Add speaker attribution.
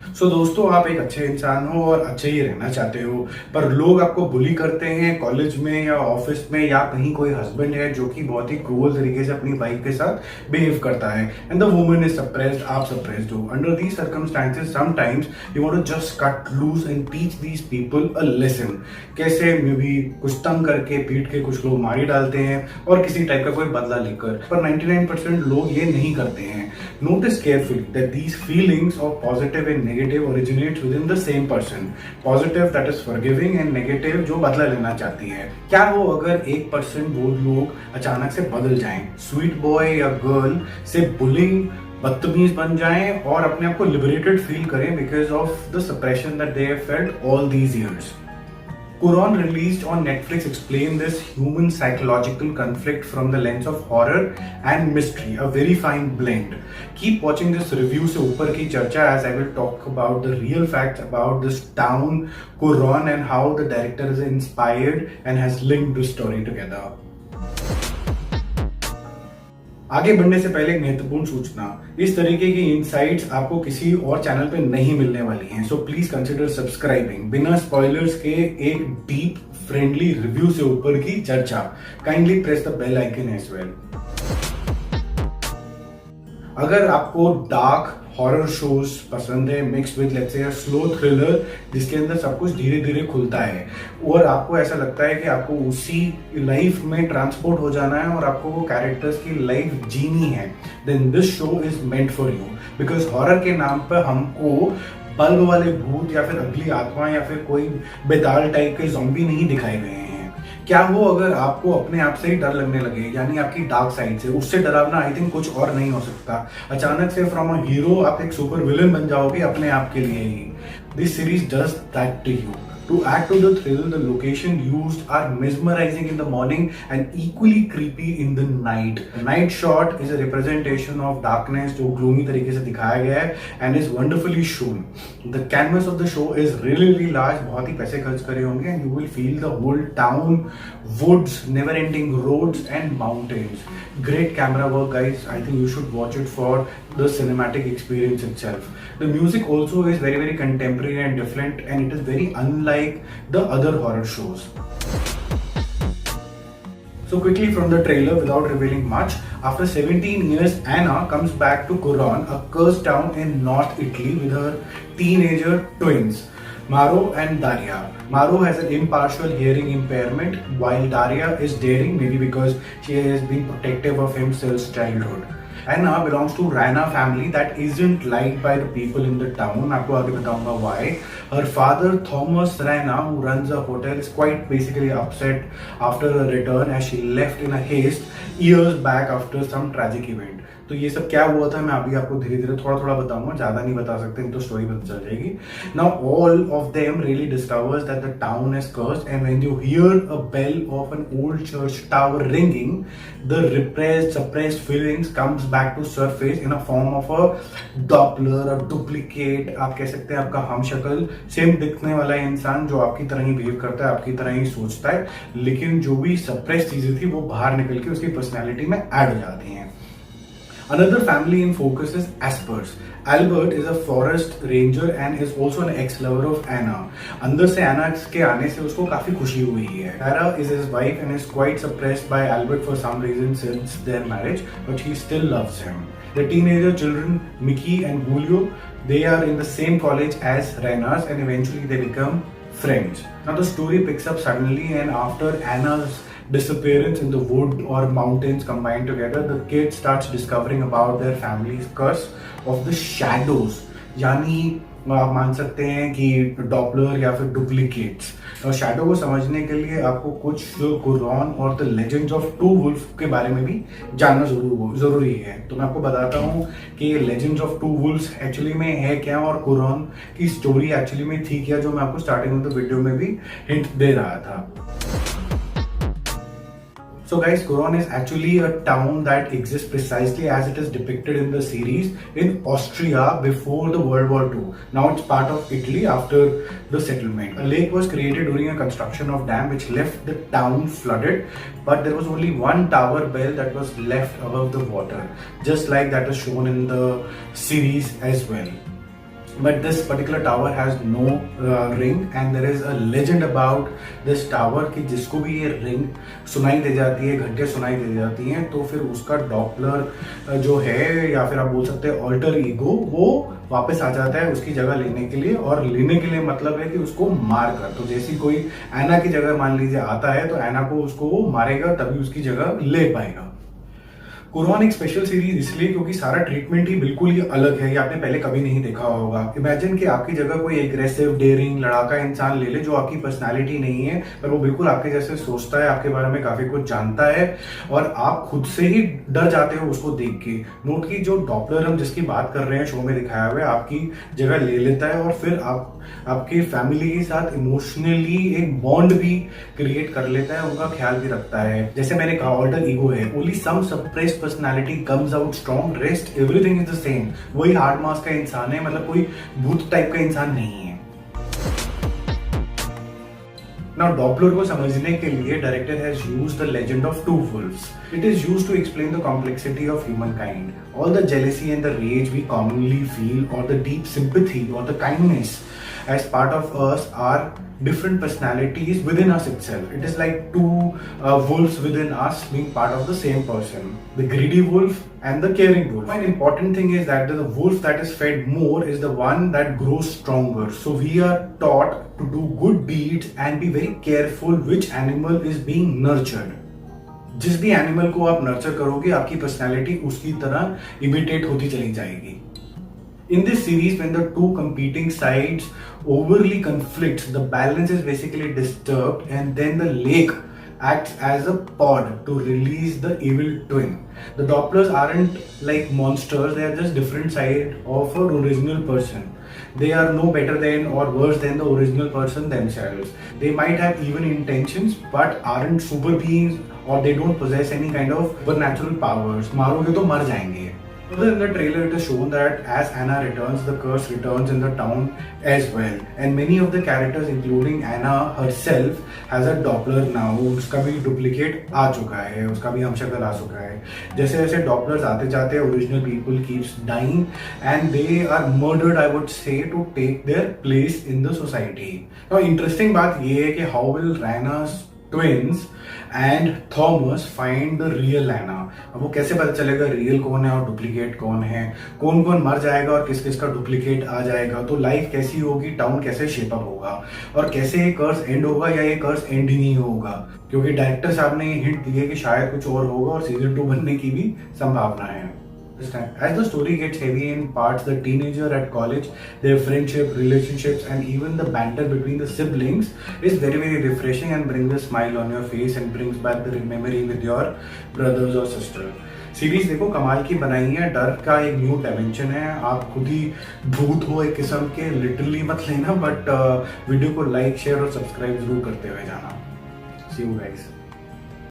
Speaker 1: दोस्तों, आप एक अच्छे इंसान हो और अच्छे ही रहना चाहते हो, पर लोग आपको बुली करते हैं कॉलेज में या ऑफिस में, या कहीं कोई हस्बैंड है जो कि बहुत ही क्रूअल तरीके से अपनी वाइफ के साथ बिहेव करता है and the woman is suppressed, आप सप्रेस्ड हो। Under these circumstances sometimes you want to just cut loose and teach these people a lesson. कैसे मे बी कुछ तंग करके पीट के कुछ लोग मारी डालते हैं और किसी टाइप का कोई बदला लेकर, पर 99% लोग ये नहीं करते हैं। Notice carefully that these feelings of positive and negative originates within the same person. Positive that is forgiving and negative जो बदला लेना चाहती है। क्या हो अगर 1% वो लोग अचानक से बदल जाएं, स्वीट बॉय या गर्ल से बुलिंग बदतमीज बन जाएं और अपने आप को लिबरेटेड फील करें because of the suppression that they have felt all these years. Quran, released on Netflix, explained this human psychological conflict from the lens of horror and mystery, a very fine blend. Keep watching this review से ऊपर की चर्चा as I will talk about the real facts about this town, Quran, and how the director is inspired and has linked the story together. आगे बढ़ने से पहले एक महत्वपूर्ण सूचना, इस तरीके की इनसाइट्स आपको किसी और चैनल पे नहीं मिलने वाली हैं, सो प्लीज कंसिडर सब्सक्राइबिंग। बिना स्पॉयलर्स के एक डीप फ्रेंडली रिव्यू से ऊपर की चर्चा, kindly press the bell icon as well. अगर आपको डार्क हॉरर शोज पसंद है mix with let's say a slow thriller जिसके अंदर सब कुछ धीरे धीरे खुलता है और आपको ऐसा लगता है कि आपको उसी लाइफ में ट्रांसपोर्ट हो जाना है और आपको वो कैरेक्टर्स की लाइफ जीनी है, then this show is meant for you. Because horror के नाम पर हमको बल्ब वाले भूत या फिर अगली आत्मा या फिर कोई बेताल टाइप के ज़ॉम्बी नहीं दिखाए गए हैं। क्या हो अगर आपको अपने आप से ही डर लगने लगे, यानी आपकी डार्क साइड से, उससे डरावना आई थिंक कुछ और नहीं हो सकता। अचानक से फ्रॉम अ हीरो आप एक सुपर विलन बन जाओगे अपने आप के लिए ही। This series does that to you. To add to the thrill, the location used are mesmerizing in the morning and equally creepy in the night. The night shot is a representation of darkness जो gloomy तरीके से दिखाया गया है and is wonderfully shown. The canvas of the show is really large, बहुत ही पैसे खर्च करे होंगे and you will feel the whole town, woods, never-ending roads and mountains. Great camera work, guys. I think you should watch it for the cinematic experience itself. The music also is very contemporary and different, and it is very unlike the other horror shows. So quickly from the trailer, without revealing much, after 17 years, Anna comes back to Quran, a cursed town in North Italy, with her teenager twins, Maro and Daria. Maro has an impartial hearing impairment, while Daria is daring, maybe because she has been protective of him since childhood. Anna belongs to Rana family that isn't liked by the people in the town. आपको आगे बताऊंगा why. Her father Thomas Rana, who runs a hotel, is quite basically upset after her return as she left in a haste years back after some tragic event. तो ये सब क्या हुआ था मैं अभी आपको धीरे धीरे थोड़ा बताऊंगा, ज्यादा नहीं बता सकते, तो स्टोरी पता चल जाएगी। Now all of them really discovers that the town is cursed and when you hear a bell of an old church tower ringing, the repressed suppressed feelings comes back to surface in a form of a doppler, a duplicate, आप कह सकते हैं आपका हमशक्ल, same दिखने वाला इंसान जो आपकी तरह ही बिहेव करता है, आपकी तरह ही सोचता है, लेकिन जो भी सप्रेस्ड चीजें थी वो बाहर निकल के उसकी पर्सनैलिटी में ऐड हो जाती हैं। Another family in focus is Aspers. Albert is a forest ranger and is also an ex-lover of Anna. अंदर से Anna के आने से उसको काफी खुशी हुई है। Tara is his wife and is quite suppressed by Albert for some reason since their marriage, but he still loves him. The teenager children Mickey and Julio, they are in the same college as Rena's and eventually they become friends. Now the story picks up suddenly and after Anna's disappearance in the wood or mountains combined together, the kid starts discovering about their family's curse of the shadows, यानी आप मान सकते हैं कि Doppler या फिर duplicates. और shadow को समझने के लिए आपको कुछ कुरान और the legends of two wolf के बारे में भी जानना जरूरी है। तो मैं आपको बताता हूँ कि legends of two wolfs actually में है क्या और कुरान की स्टोरी एक्चुअली में थी क्या, जो मैं आपको स्टार्टिंग ऑफ द वीडियो में भी हिंट दे रहा था। So guys, Quran is actually a town that exists precisely as it is depicted in the series in Austria before the World War II. Now it's part of Italy after the settlement. A lake was created during a construction of dam which left the town flooded, but there was only one tower bell that was left above the water, just like that is shown in the series as well. but this particular tower has no ring, and there is a legend about this tower कि जिसको भी ये ring सुनाई दे जाती है, घंटे सुनाई दे जाती हैं, तो फिर उसका डॉपलर जो है या फिर आप बोल सकते हैं ऑल्टर ईगो, वो वापस आ जाता है उसकी जगह लेने के लिए। और लेने के लिए मतलब है कि उसको मार कर, तो जैसी कोई एना की जगह मान लीजिए आता है तो एना को उसको वो मारेगा, तभी उसकी जगह ले पाएगा। कुरॉन एक स्पेशल सीरीज इसलिए क्योंकि सारा ट्रीटमेंट ही बिल्कुल ही अलग है, ये आपने पहले कभी नहीं देखा होगा। इमेजिन कि आपकी जगह कोई एग्रेसिव, डेयरिंग, लड़ाका इंसान ले ले जो आपकी पर्सनालिटी नहीं है, पर वो बिल्कुल आपके जैसे सोचता है, आपके बारे में काफी कुछ जानता है, और आप खुद से ही डर जाते हो उसको देख के। नोट की जो डॉपलर हम जिसकी बात कर रहे हैं शो में दिखाया हुआ है, आपकी जगह ले लेता है और फिर आपकी फैमिली के साथ इमोशनली एक बॉन्ड भी क्रिएट कर लेता है, उनका ख्याल भी रखता है। जैसे मैंने कहा ऑल्टर ईगो है, only some suppressed personality comes out strong, rest everything is the same. वही हार्ड मास का इंसान है, मतलब कोई भूत टाइप का इंसान नहीं है। Now, Doppler को समझने के लिए director has used the legend of two wolves. It is used to explain the complexity of humankind. All the jealousy and the rage we commonly feel, or the deep sympathy or the kindness as part of us, are different personalities within us itself. It is like two wolves within us being part of the same person. The greedy wolf and the caring wolf. One important thing is that the wolf that is fed more is the one that grows stronger. So we are taught to do good deeds and be very careful which animal is being nurtured. जिस भी animal को आप nurture करोगे, आपकी personality उसकी तरह imitate होती चली जाएगी। In this series, when the two competing sides overly conflict, the balance is basically disturbed, and then the lake acts as a pod to release the evil twin. The Dopplers aren't like monsters, they are just different side of an original person. They are no better than or worse than the original person themselves. They might have even intentions but aren't super beings, or they don't possess any kind of supernatural powers. मारोगे तो मर जाएंगे। Further in the trailer, it is shown that as Anna returns, the curse returns in the town as well. And many of the characters, including Anna herself, has a Doppler now. उसका भी duplicate आ चुका है, उसका भी हमशक्ल आ चुका है। जैसे जैसे Dopplers आते जाते, original people keeps dying and they are murdered, I would say, to take their place in the society. Now, interesting बात ये है कि how will Rana's twins and Thomas find the real Anna? अब वो कैसे पता चलेगा रियल कौन है और डुप्लीकेट कौन है, कौन कौन मर जाएगा और किस किस का डुप्लीकेट आ जाएगा, तो लाइफ कैसी होगी, टाउन कैसे शेप अप होगा, और कैसे ये कर्स एंड होगा या ये कर्स एंड ही नहीं होगा, क्योंकि डायरेक्टर साहब ने हिंट दी है कि शायद कुछ और होगा और सीजन 2 बनने की भी संभावना है। This time, as the story gets heavy in parts, the teenager at college, their friendship, relationships, and even the banter between the siblings is very, very refreshing and brings a smile on your face and brings back the memory with your brothers or sister. Series देखो कमाल की बनाई है, डर का एक new dimension है, आप खुद ही भूत हो एक किस्म के, लिटरली मत लेना, बट वीडियो को लाइक, शेयर और सब्सक्राइब जरूर करते हुए जाना। सी यू गाइस।